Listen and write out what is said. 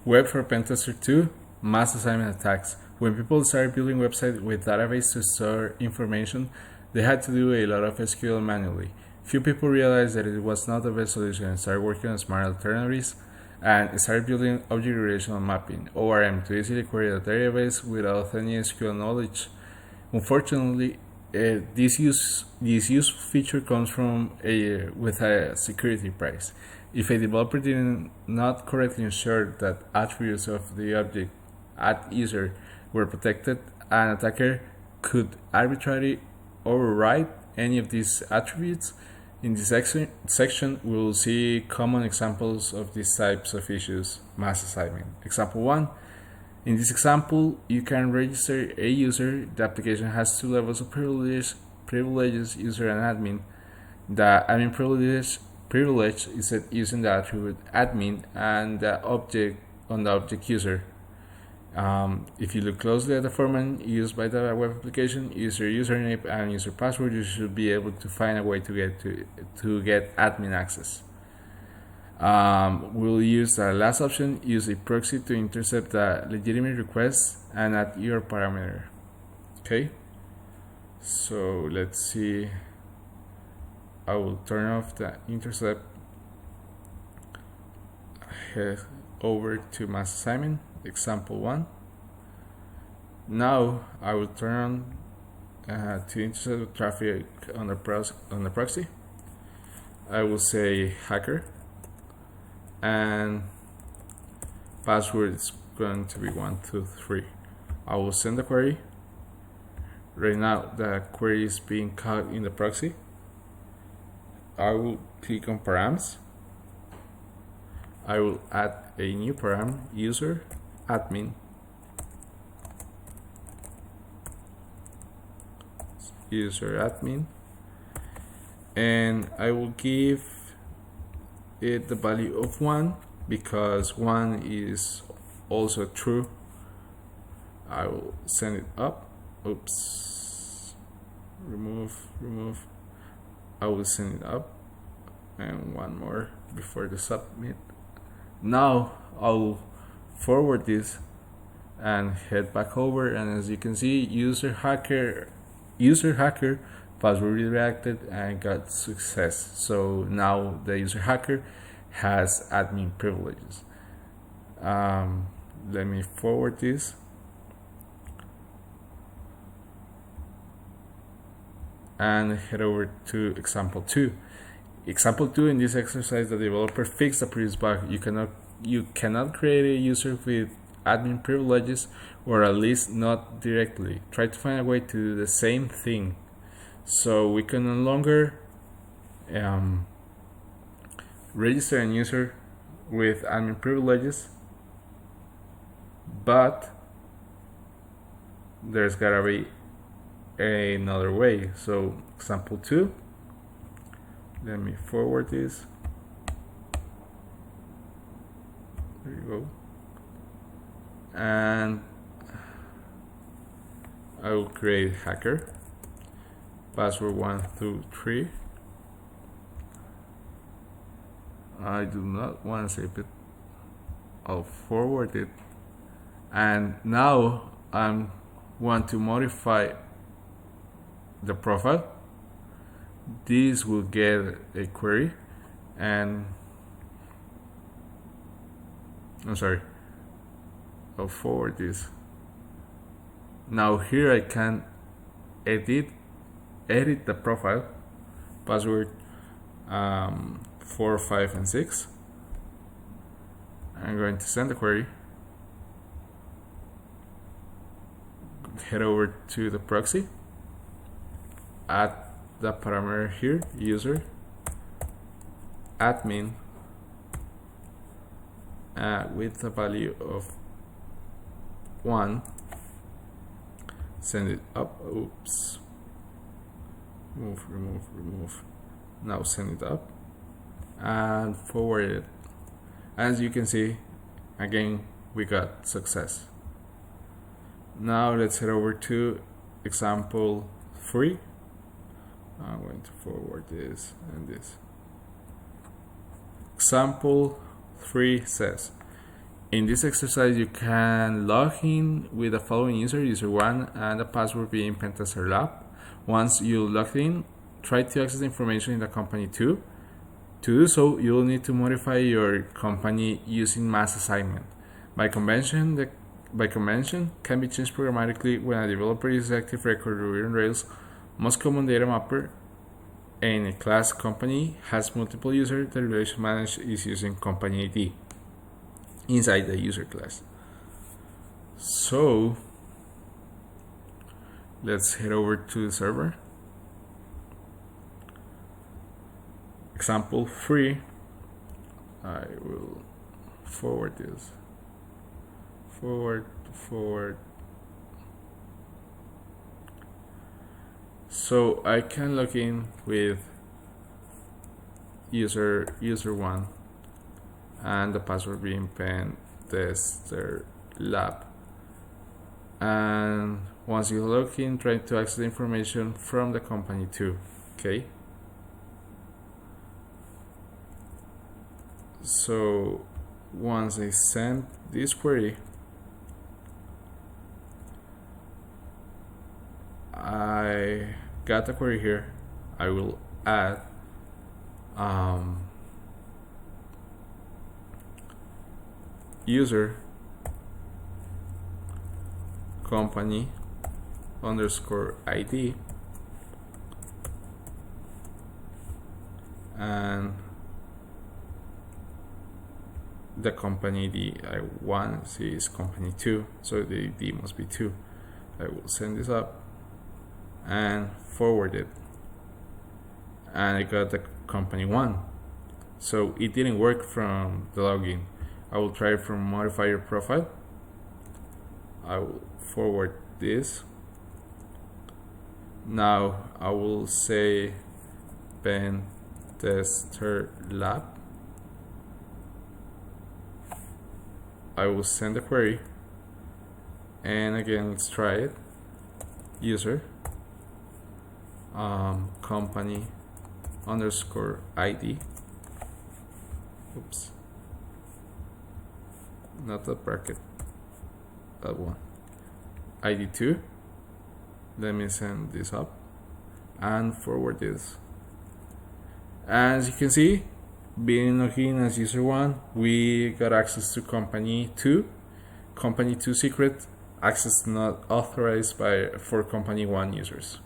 Web for Pentester 2, mass assignment attacks. When people started building websites with databases to store information, they had to do a lot of SQL manually. Few people realized that it was not the best solution and started working on smart alternatives and started building object relational mapping, ORM, to easily query the database without any SQL knowledge. Unfortunately, this useful feature comes with a security price. If a developer did not correctly ensure that attributes of the object at user were protected, an attacker could arbitrarily override any of these attributes. In this section, we will see common examples of these types of issues. Mass assignment. Example 1. In this example, you can register a user. The application has two levels of privileges, user and admin. The admin privilege is set using the attribute admin and the object user. If you look closely at the format used by the web application, user username and user password, you should be able to find a way to get admin access. We'll use the last option, use a proxy to intercept the legitimate request and add your parameter. Okay, so let's see. I will turn off the intercept, head over to mass assignment, example 1. Now I will turn on to intercept the traffic on the proxy. I will say hacker, and password is going to be 123. I will send the query. Right now the query is being caught in the proxy. I will click on params. I will add a new param, user admin, and I will give it the value of 1 because 1 is also true. I will send it up. Oops, remove. I will send it up, and one more before the submit. Now I'll forward this and head back over, and as you can see, user hacker password redirected and got success. So now the user hacker has admin privileges. Let me forward this. And head over to example 2. Example 2, in this exercise, the developer fixed the previous bug. You cannot create a user with admin privileges, or at least not directly. Try to find a way to do the same thing. So we can no longer register a user with admin privileges, but there's gotta be another way. So example 2, let me forward this. There you go. And I will create hacker, password 123. I do not want to save it. I'll forward it, and now I want to modify the profile. This will get a query, and I'll forward this. Now here I can edit the profile, password 4, 5, and 6. I'm going to send the query. Head over to the proxy. Add the parameter here, user admin, with the value of 1. Send it up. Oops. Remove. Now send it up and forward it. As you can see, again, we got success. Now let's head over to example 3. I'm going to forward this and this. Example 3 says, In this exercise, you can log in with the following user1, and the password being Pentester Lab. Once you logged in, try to access the information in the company 2. To do so, you will need to modify your company using mass assignment. By convention, can be changed programmatically when a developer uses active record Ruby on Rails. Most common data mapper in a class company has multiple users. The relation managed is using company ID inside the user class. So let's head over to the server. Example 3. I will forward this. Forward. So I can log in with user1 and the password being Pentester Lab. And once you log in, try to access the information from the company 2. Okay. So once I send this query, I got the query here. I will add user company underscore ID and the company ID I want to see is company 2, so the ID must be 2. I will send this up and forward it, and I got the company 1, so it didn't work from the login. I will try from modify your profile. I will forward this. Now I will say Pentester Lab. I will send the query, and again let's try it. User company underscore ID. Oops, not the bracket, that one. ID 2. Let me send this up and forward this. As you can see, being logged in as user1, we got access to company 2. Company 2 secret, access not authorized for company 1 users.